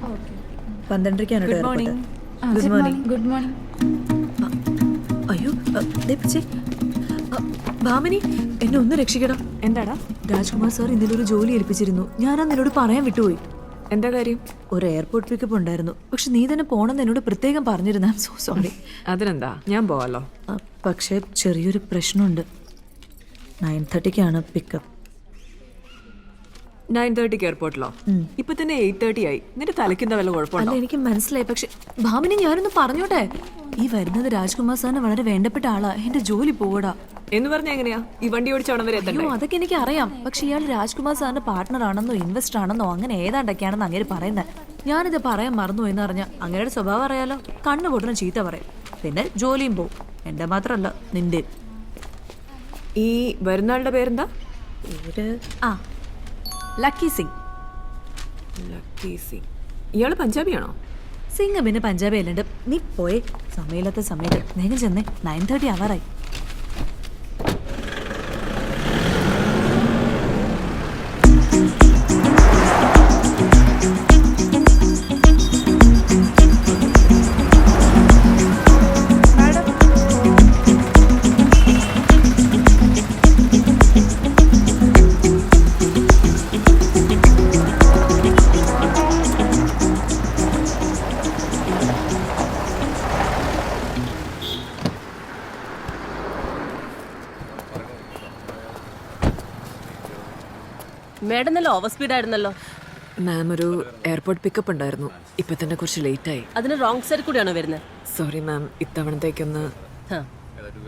12:30 good morning. Good morning. Good morning. അയ്യോ ദേ പിച്ചേ. ഭാമിനി എന്നെ ഒന്ന് രക്ഷിക്കണം. എന്താടാ? രാജ്കുമാർ സാർ ഇന്നലെ ഒരു ജോലി ഏൽപ്പിച്ചിരുന്നു. ഞാനാ നിന്നോട് പറയാൻ വിട്ടുപോയി. എന്താ കാര്യം? ഒരു എയർപോർട്ട് പിക്കപ്പ് ഉണ്ടായിരുന്നു. പക്ഷെ നീ തന്നെ പോണെന്ന് എന്നോട് പ്രത്യേകം പറഞ്ഞിരുന്നു. I M so sorry. അതിനെന്താ, ഞാൻ പോവാലോ. പക്ഷേ ചെറിയൊരു പ്രശ്നമുണ്ട്. 9:30 പിക്കപ്പ്. 9:30 എയർപോർട്ടിലോ? ഇപ്പൊ തന്നെ 8:30 ആയി. നിന്റെ തലയ്ക്കുന്ന വല്ല അല്ല കുഴപ്പമുണ്ടോ? എനിക്ക് മനസ്സിലായി. പക്ഷെ ഭാമിനി ഞാനൊന്ന് പറഞ്ഞോട്ടെ. ഈ വരുന്നത് രാജ്കുമാർ സാറിന് വളരെ വേണ്ടപ്പെട്ട ആളാ. എന്റെ ജോലി പോവടാ. എന്ന് പറഞ്ഞ എങ്ങനെയാ ഈ വണ്ടി ഓടിച്ചോണം വരെ എത്തണ്ടേ? അയ്യോ അതൊക്കെ എനിക്ക് അറിയാം. പക്ഷെ ഇയാൾ രാജ്കുമാർ സാറിന്റെ പാർട്ട്ണർ ആണെന്നോ ഇൻവെസ്റ്റർ ആണെന്നോ അങ്ങനെ ഏതാണ്ടൊക്കെയാണെന്ന് അങ്ങനെ പറയുന്നത്. ഞാനിത് പറയാൻ മറന്നു എന്ന് അറിഞ്ഞാൽ അങ്ങയുടെ സ്വഭാവം അറിയാലോ. കണ്ണു പൊട്ടണം ചീത്ത പറയും. പിന്നെ ജോലിയും പോവും. എന്റെ മാത്രമല്ല നിന്റെ. ഈ വരുന്ന ആളുടെ പേരെന്താ? പേര് ലക്കി സിംഗ്. ലക്കി സിംഗ്. ഇയാള് പഞ്ചാബിയാണോ? സിംഗ് പിന്നെ പഞ്ചാബി അല്ലുണ്ട്. നീ പോയേ. സമയമില്ലാത്ത സമയത്ത് വേഗം ചെന്നേ. 9:30 ആവാറായി. മേഡം നല്ല ഓവർ സ്പീഡ് ആയിരുന്നല്ലോ. മാം, ഒരു എയർപോർട്ട് പിക്കപ്പ് ഉണ്ടായിരുന്നു. ഇപ്പൊ തന്നെ കുറച്ച് ലേറ്റ് ആയി. അതിന് റോങ് സൈഡ് കൂടിയാണോ വരുന്നത്? സോറി മാം, ഇത്തവണത്തേക്കൊന്ന്.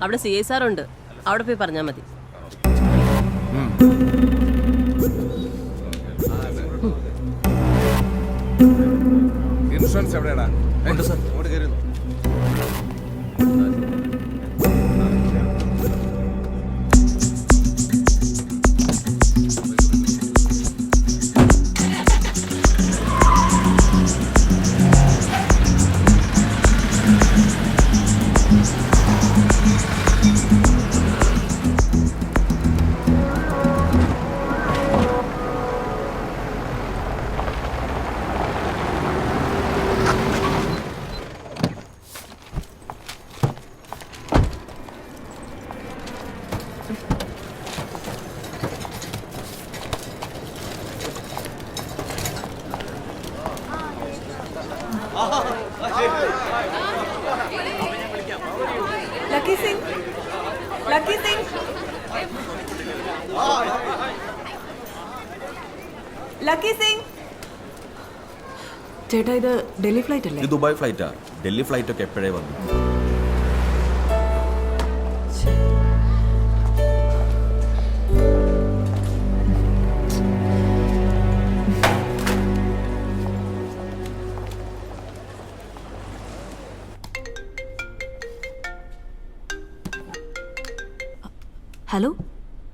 അവിടെ CSR ഉണ്ട്, അവിടെ പോയി പറഞ്ഞാൽ മതി. ഇൻഷുറൻസ് എവിടെയാടാ? ഉണ്ട് സർ. അങ്ങോട്ട് കയറി. Lucky Singh, lucky Singh, lucky Singh. ചേട്ടാ, ഇത് ഡൽഹി ഫ്ലൈറ്റ് അല്ലേ? ഇത് ദുബായ് ഫ്ലൈറ്റാ. ഡൽഹി ഫ്ലൈറ്റ് ഒക്കെ എപ്പോഴേ വന്നു. ഹലോ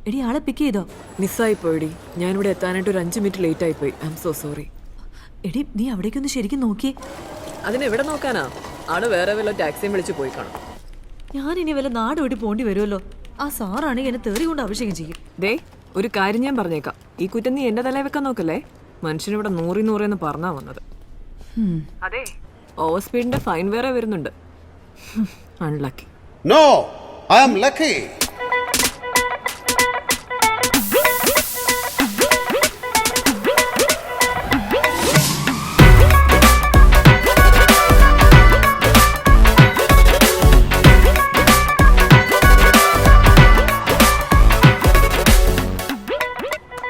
എടി, ആളെ പിക്ക് ചെയ്തോ? മിസ്സായി പോയിടി. ഞാനിവിടെ എത്താനായിട്ട് ഒരു 5 മിനിറ്റ് ലേറ്റ് ആയി പോയി. I M so sorry. എടി നീ അവിടേക്കൊന്ന് ശരിക്കും നോക്കിയേ. അതിനെവിടെ നോക്കാനാ? ആള് വേറെ വല്ല ടാക്സിയും വിളിച്ച് പോയി കാണും. ഞാനിനി വല്ല നാട് വിട്ട് പോണ്ടി വരുമല്ലോ. ആ സാറാണെങ്കിൽ എന്നെ തേറി കൊണ്ട് അഭിഷേകം ചെയ്യും. ദേ, ഒരു കാര്യം ഞാൻ പറഞ്ഞേക്കാം. ഈ കുറ്റം നീ എന്റെ തലയിൽ വെക്കാൻ നോക്കല്ലേ. മനുഷ്യനിവിടെ 100 എന്ന് പറഞ്ഞാ വന്നത്. അതെ, ഓവർ സ്പീഡിന്റെ ഫൈൻ വേറെ വരുന്നുണ്ട്. Unlucky. No, I am lucky.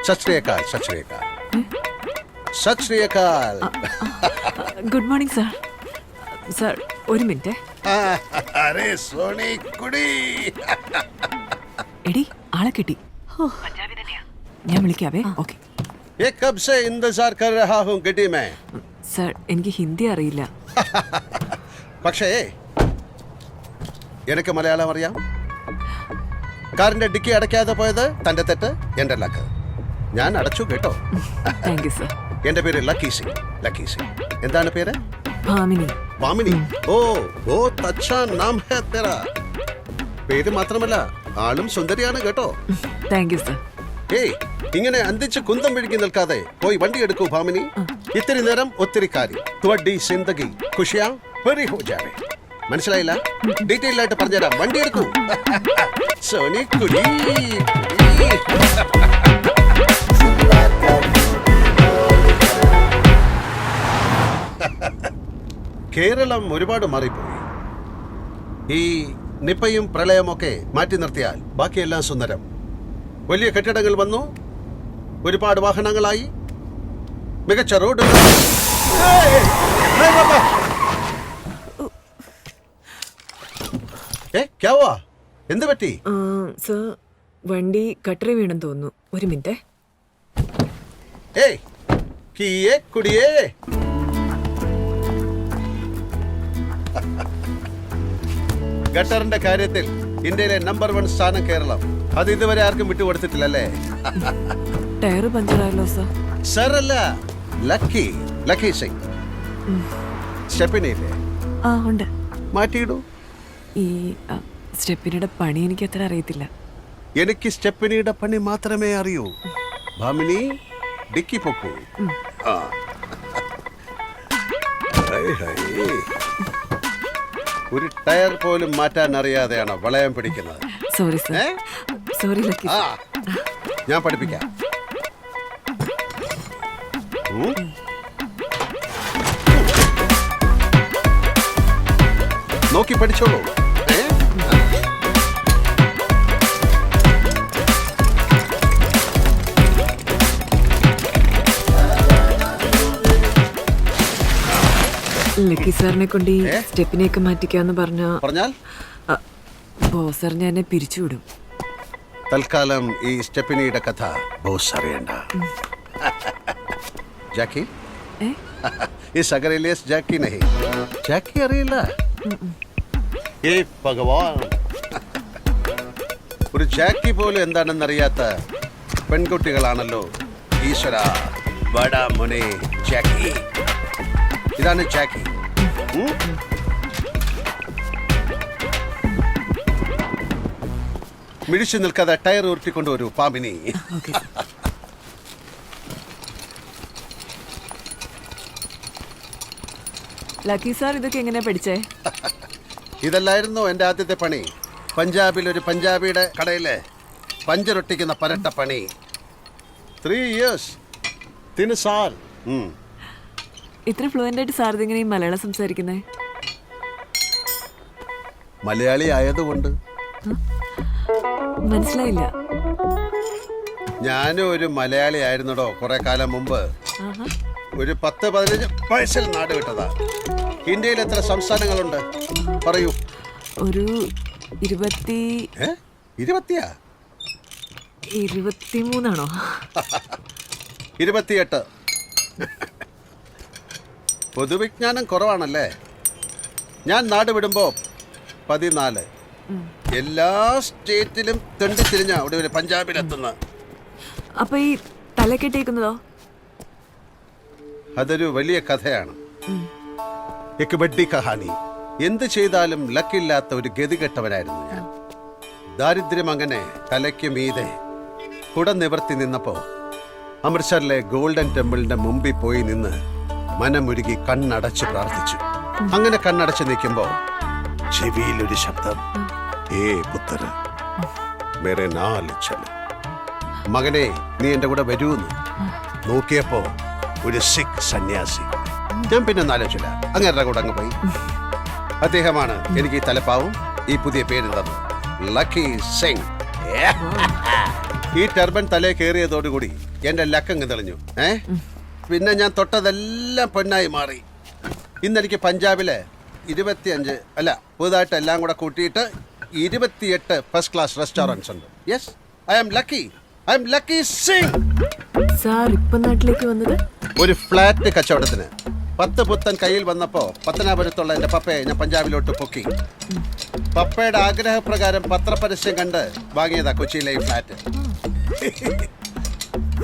सत श्री अकाल, सत श्री अकाल, सत श्री अकाल. Good morning sir. സാർ ഒരു മിനിറ്റ്. अरे सोनी कुड़ी. എടി, ആളെ കിട്ടി. ഞാൻ വിളിക്കാവേ. ഓക്കെ. ये कब से इंतजार कर रहा हूँ गिटी में. സാർ, എനിക്ക് ഹിന്ദി അറിയില്ല. പക്ഷേ എനിക്ക് മലയാളം അറിയാം. കാറിന്റെ ഡിക്കി അടയ്ക്കാതെ പോയത് തന്റെ തെറ്റ്, എന്റെ ലക്ക്. ഞാൻ അടച്ചു കേട്ടോ. Thank you sir. എന്റെ പേര് ലക്കി സിംഗ്. ലക്കി സിംഗ്. എന്താണ് പേര്? ഭാമിനി. ഭാമിനി. ഓ, ബഹുത് അച്ഛാ നാം ഹേ തെരാ. പേര് മാത്രമല്ല, ആളും സുന്ദരിയാണ് കേട്ടോ. Thank you sir. ഏയ്, ഇങ്ങനെ അന്തിച്ച് കുന്തം വിഴുങ്ങി നിൽക്കാതെ പോയി വണ്ടി എടുക്കൂ ഭാമിനി. ഇത്തിരി നേരം ഒത്തിരി കാര്യം ത്വഡി സിന്ദഗി ഖുഷിയാ ഭരി ഹോ ജാവേ. മനസ്സിലായില്ല? ഡീറ്റെയിൽ ആയിട്ട് പറഞ്ഞുതരാം. വണ്ടി എടുക്കൂ. സോനി കുടി കേരളം ഒരുപാട് മാറിപ്പോയി. ഈ നിപ്പയും പ്രളയമൊക്കെ മാറ്റി നിർത്തിയാൽ ബാക്കിയെല്ലാം സുന്ദരം. വലിയ കെട്ടിടങ്ങൾ വന്നു, ഒരുപാട് വാഹനങ്ങളായി, മികച്ച റോഡ്. എന്ത് പറ്റി? സർ, വണ്ടി കട്ടറി വീണെന്ന് തോന്നുന്നു. ഒരു മിനിറ്റ്. ഏയ് കീയേ കുടിയേ. ഗട്ടറിന്റെ കാര്യത്തിൽ ഇന്ത്യയിലെ നമ്പർ 1 സ്ഥാനം കേരളം. അത് ഇതുവരെ ആർക്കും വിട്ടുകൊടുത്തിട്ടില്ലല്ലേ? ടയർ പഞ്ചറായല്ലോ സർ. സർ അല്ല, ലക്കി സിംഗ്. സ്റ്റെപ്പിനില്ലേ? ആ ഉണ്ട്. മാറ്റിയിടൂ. ഈ സ്റ്റെപ്പിനിയുടെ പണി എനിക്ക് അത്ര അറിയത്തില്ല. എനിക്ക് സ്റ്റെപ്പിനിയുടെ പണി മാത്രമേ അറിയൂ. ഭാമിനി, ഡിക്കി പൊക്കൂ. ആ. ഒരു ടയർ പോലും മാറ്റാൻ അറിയാതെയാണ് വളയം പിടിക്കുന്നത്. Sorry sir. Sorry lucky. ആ, ഞാൻ പഠിപ്പിക്കാം. നോക്കി പഠിച്ചോളൂ. ലക്കി സാറിനെ കൊണ്ട് ഈ സ്റ്റെപ്പിനെയൊക്കെ മാറ്റിക്കാന്ന് പറഞ്ഞാൽ ബോസറിനെ എന്നെ പിരിച്ചുവിടും. തൽക്കാലം ഈ സ്റ്റെപ്പിനിയുടെ കഥ ബോസ് അറിയണ്ട. ജാക്കി ഈ സഗരയിലേസ് ജാക്കി നഹി. ജാക്കി അറിയില്ല? ഏ ഭഗവാൻ, ഒരു ജാക്കി പോലും എന്താണെന്നറിയാത്ത പെൺകുട്ടികളാണല്ലോ ഈശ്വര. വടാ മുനെ ജാക്കി. ഇതാണ് ജാക്കി. മിടിച്ചു നിൽക്കാതെ ടയർ ഉരുട്ടിക്കൊണ്ടുവരൂ പാമ്പിനി. ലക്കി സാർ ഇതൊക്കെ എങ്ങനെയാ പഠിച്ചേ? ഇതല്ലായിരുന്നു എന്റെ ആദ്യത്തെ പണി. പഞ്ചാബിൽ ഒരു പഞ്ചാബിയുടെ കടയിലെ പഞ്ചറൊട്ടിക്കുന്ന പരട്ട പണി. 3 years 3 साल. ഇത്ര ഫ്ലുവൻ്റ് ആയിട്ട് സാർ ഇതെങ്ങനെ മലയാളം സംസാരിക്കുന്നേ? മലയാളി ആയതുകൊണ്ട്. മനസ്സിലായില്ല. ഞാനും ഒരു മലയാളി ആയിരുന്നടോ കുറെ കാലം മുമ്പ്. ഒരു 10-15 വയസ്സിൽ നാട് വിട്ടതാ. ഇന്ത്യയിൽ എത്ര സംസ്ഥാനങ്ങളുണ്ട് പറയൂ? ഒരു 23 28. പൊതുവിജ്ഞാനം കുറവാണല്ലേ? ഞാൻ നാട് വിടുമ്പോ 14. എല്ലാ സ്റ്റേറ്റിലും തെണ്ടിത്തിരിഞ്ഞ അവിടെ പഞ്ചാബിലെത്തുന്ന. അപ്പൊ ഈ തലക്കെട്ടേക്കുന്നതോ? അതൊരു വലിയ കഥയാണ്. എക്ക് ബഡ്ഡി കഹാനി. എന്ത് ചെയ്താലും ലക്കില്ലാത്ത ഒരു ഗതികെട്ടവനായിരുന്നു ഞാൻ. ദാരിദ്ര്യം അങ്ങനെ തലയ്ക്ക് മീതെ കുട നിവർത്തി നിന്നപ്പോ അമൃത്സറിലെ ഗോൾഡൻ ടെമ്പിളിന്റെ മുമ്പിൽ പോയി നിന്ന് മനമുരുകി കണ്ണടച്ച് പ്രാർത്ഥിച്ചു. അങ്ങനെ കണ്ണടച്ച് നിൽക്കുമ്പോ ചെവിയിലൊരു ശബ്ദം, ഏ പുത്ര മേരെ നാല് ചല, മകനെ നീ എന്റെ കൂടെ വരൂന്ന്. നോക്കിയപ്പോ ഒരു സിഖ് സന്യാസി. ഞാൻ പിന്നെ ആലോചിച്ചില്ല, അങ്ങേരുടെ കൂടെ അങ്ങ് പോയി. അദ്ദേഹമാണ് എനിക്ക് ഈ തലപ്പാവും ഈ പുതിയ പേര് തന്നു, ലക്കി സിംഗ്. ഈ ടർബൻ തലേ കയറിയതോടുകൂടി എന്റെ ലക്കങ്ങ് തെളിഞ്ഞു. പിന്നെ ഞാൻ തൊട്ടതെല്ലാം പൊന്നായി മാറി. ഇന്നെനിക്ക് പഞ്ചാബിലെ 25 അല്ല പുതുതായിട്ട് എല്ലാം കൂടെ കൂട്ടിയിട്ട് 28 ഫസ്റ്റ് ക്ലാസ് റെസ്റ്റോറൻറ്റ്സ് ഉണ്ട്. Yes, I am lucky Singh. Sir ഇപ്പൊ നാട്ടിലേക്ക് വന്നത് ഒരു ഫ്ലാറ്റ് കച്ചവടത്തിന്. 10 പുത്തൻ കയ്യിൽ വന്നപ്പോ പത്തനാപുരത്തുള്ള എന്റെ പപ്പയെ ഞാൻ പഞ്ചാബിലോട്ട് പൊക്കി. പപ്പയുടെ ആഗ്രഹപ്രകാരം പത്രപരസ്യം കണ്ട് വാങ്ങിയതാ കൊച്ചിയിലെ ഈ ഫ്ലാറ്റ്.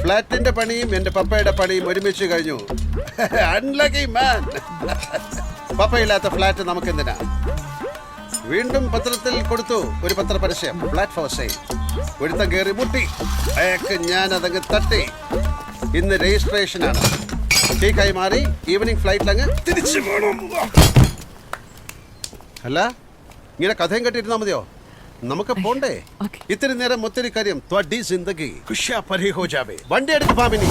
ഫ്ലാറ്റിന്റെ പണിയും എന്റെ പപ്പയുടെ പണിയും ഒരുമിച്ച് കഴിഞ്ഞു. അൺലക്കി മാൻ. പപ്പയില്ലാത്ത ഫ്ലാറ്റ് നമുക്കെന്തിനാ? വീണ്ടും പത്രത്തിൽ കൊടുത്തു ഒരു പത്രപരസ്യം, ഫ്ലാറ്റ് ഫോർ സെയിൽ. ഒരുത്തം കയറി മുട്ടി, അയാൾക്ക് ഞാൻ അതങ്ങ് തട്ടി. ഇന്ന് രജിസ്ട്രേഷനാണ്. ടീക്കായി മാറി ഈവനിങ് ഫ്ലൈറ്റിലങ്ങ് തിരിച്ചു വേണം. അല്ല ഇങ്ങനെ കഥയും കെട്ടിയിരുന്നാ മതിയോ? നമുക്ക് പോണ്ടേ? ഇത്തിരി നേരം ഒത്തിരി കാര്യം ത്വഡി ജിന്ദഗി ഖുഷ്യാ പരി ഹോ ജാവേ. വണ്ടി എടുത്ത് ഭാമിനി.